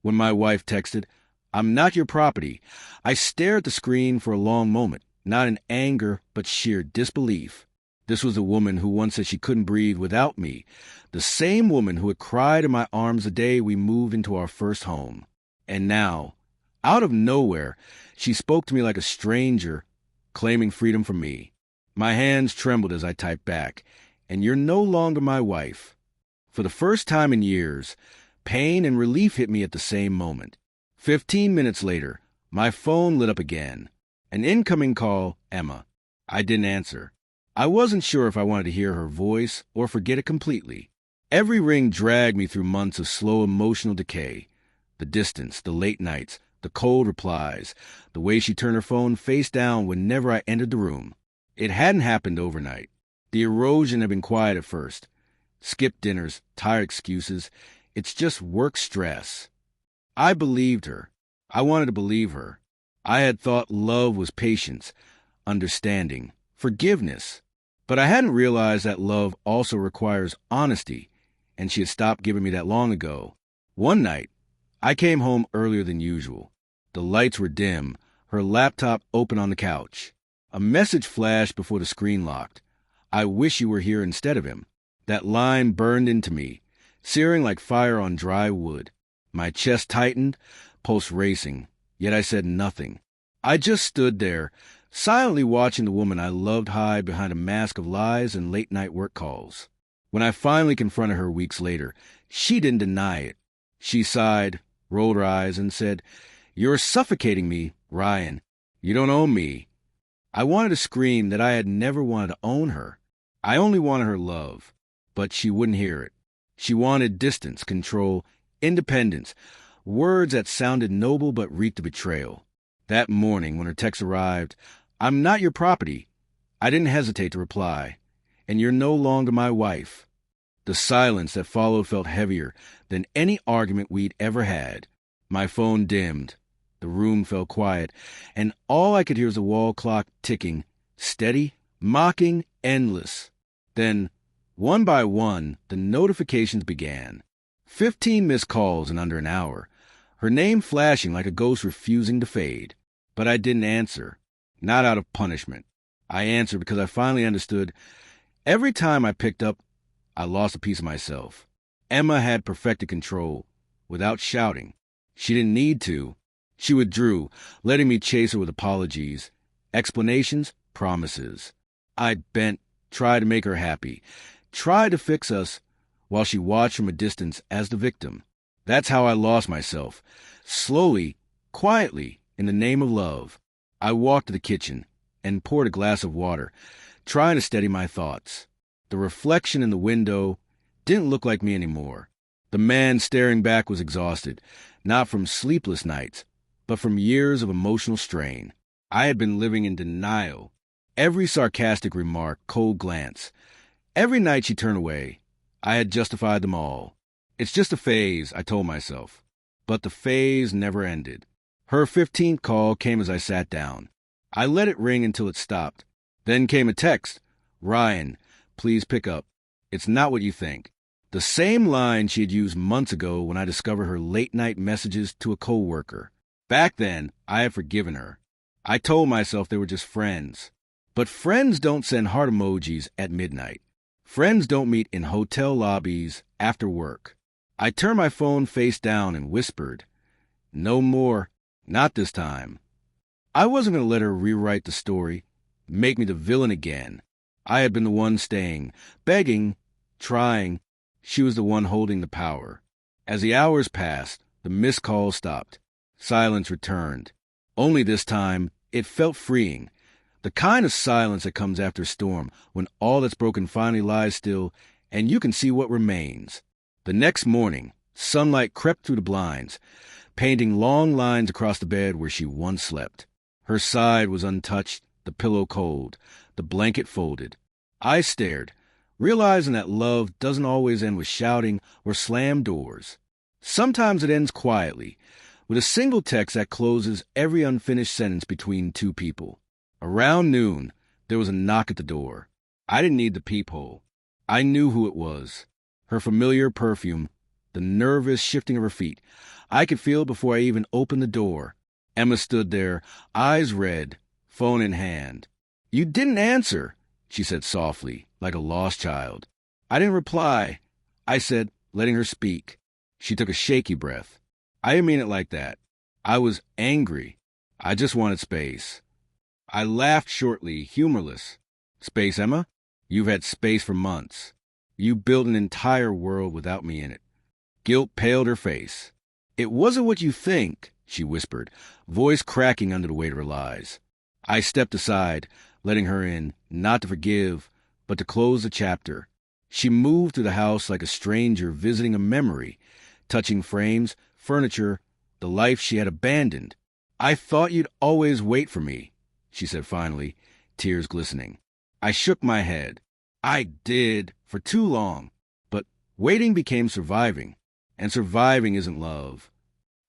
When my wife texted, "I'm not your property," I stared at the screen for a long moment, not in anger, but sheer disbelief. This was the woman who once said she couldn't breathe without me, the same woman who had cried in my arms the day we moved into our first home. And now, out of nowhere, she spoke to me like a stranger, claiming freedom from me. My hands trembled as I typed back, "And you're no longer my wife." For the first time in years, pain and relief hit me at the same moment. 15 minutes later, my phone lit up again. An incoming call, Emma. I didn't answer. I wasn't sure if I wanted to hear her voice or forget it completely. Every ring dragged me through months of slow emotional decay. The distance, the late nights, the cold replies, the way she turned her phone face down whenever I entered the room. It hadn't happened overnight. The erosion had been quiet at first. Skipped dinners, tired excuses. It's just work stress. I believed her. I wanted to believe her. I had thought love was patience, understanding, forgiveness. But I hadn't realized that love also requires honesty, and she had stopped giving me that long ago. One night, I came home earlier than usual. The lights were dim, her laptop open on the couch. A message flashed before the screen locked. "I wish you were here instead of him." That line burned into me, searing like fire on dry wood. My chest tightened, pulse racing, yet I said nothing. I just stood there, silently watching the woman I loved hide behind a mask of lies and late-night work calls. When I finally confronted her weeks later, she didn't deny it. She sighed, rolled her eyes, and said, "You're suffocating me, Ryan. You don't own me." I wanted to scream that I had never wanted to own her. I only wanted her love. But she wouldn't hear it. She wanted distance, control, independence, words that sounded noble but reeked of betrayal. That morning, when her text arrived, "I'm not your property," I didn't hesitate to reply, "And you're no longer my wife." The silence that followed felt heavier than any argument we'd ever had. My phone dimmed. The room fell quiet, and all I could hear was the wall clock ticking, steady, mocking, endless. Then, one by one, the notifications began. 15 missed calls in under an hour, her name flashing like a ghost refusing to fade. But I didn't answer, not out of punishment. I answered because I finally understood. Every time I picked up, I lost a piece of myself. Emma had perfected control, without shouting. She didn't need to. She withdrew, letting me chase her with apologies, explanations, promises. I bent, tried to make her happy, tried to fix us, while she watched from a distance as the victim. That's how I lost myself. Slowly, quietly, in the name of love. I walked to the kitchen and poured a glass of water, trying to steady my thoughts. The reflection in the window didn't look like me anymore. The man staring back was exhausted, not from sleepless nights, but from years of emotional strain. I had been living in denial. Every sarcastic remark, cold glance. Every night she turned away. I had justified them all. It's just a phase, I told myself. But the phase never ended. Her 15th call came as I sat down. I let it ring until it stopped. Then came a text. "Ryan, please pick up. It's not what you think." The same line she had used months ago when I discovered her late-night messages to a coworker. Back then, I had forgiven her. I told myself they were just friends. But friends don't send heart emojis at midnight. Friends don't meet in hotel lobbies after work. I turned my phone face down and whispered, "No more. Not this time." I wasn't going to let her rewrite the story, make me the villain again. I had been the one staying, begging, trying. She was the one holding the power. As the hours passed, the missed calls stopped. Silence returned. Only this time, it felt freeing. The kind of silence that comes after a storm, when all that's broken finally lies still, and you can see what remains. The next morning, sunlight crept through the blinds, painting long lines across the bed where she once slept. Her side was untouched, the pillow cold, the blanket folded. I stared, realizing that love doesn't always end with shouting or slammed doors. Sometimes it ends quietly, with a single text that closes every unfinished sentence between two people. Around noon, there was a knock at the door. I didn't need the peephole. I knew who it was. Her familiar perfume, the nervous shifting of her feet. I could feel it before I even opened the door. Emma stood there, eyes red, phone in hand. "You didn't answer," she said softly, like a lost child. I didn't reply. I said, letting her speak. She took a shaky breath. "I didn't mean it like that. I was angry. I just wanted space." I laughed shortly, humorless. "Space, Emma? You've had space for months. You built an entire world without me in it." Guilt paled her face. "It wasn't what you think," she whispered, voice cracking under the weight of her lies. I stepped aside, letting her in, not to forgive, but to close the chapter. She moved through the house like a stranger visiting a memory, touching frames, furniture, the life she had abandoned. "I thought you'd always wait for me," she said finally, tears glistening. I shook my head. I did, for too long. But waiting became surviving, and surviving isn't love.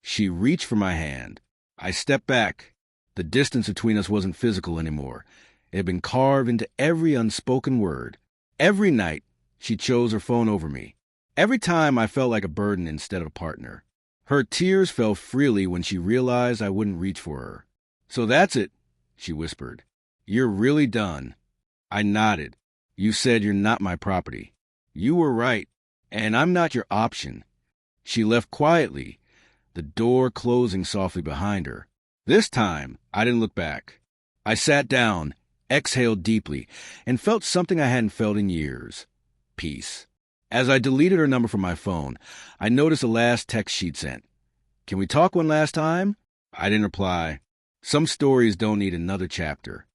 She reached for my hand. I stepped back. The distance between us wasn't physical anymore. It had been carved into every unspoken word. Every night, she chose her phone over me. Every time I felt like a burden instead of a partner. Her tears fell freely when she realized I wouldn't reach for her. "So that's it," she whispered. "You're really done." I nodded. "You said you're not my property." "You were right, and I'm not your option." She left quietly, the door closing softly behind her. This time, I didn't look back. I sat down, exhaled deeply, and felt something I hadn't felt in years. Peace. As I deleted her number from my phone, I noticed the last text she'd sent. "Can we talk one last time?" I didn't reply. Some stories don't need another chapter.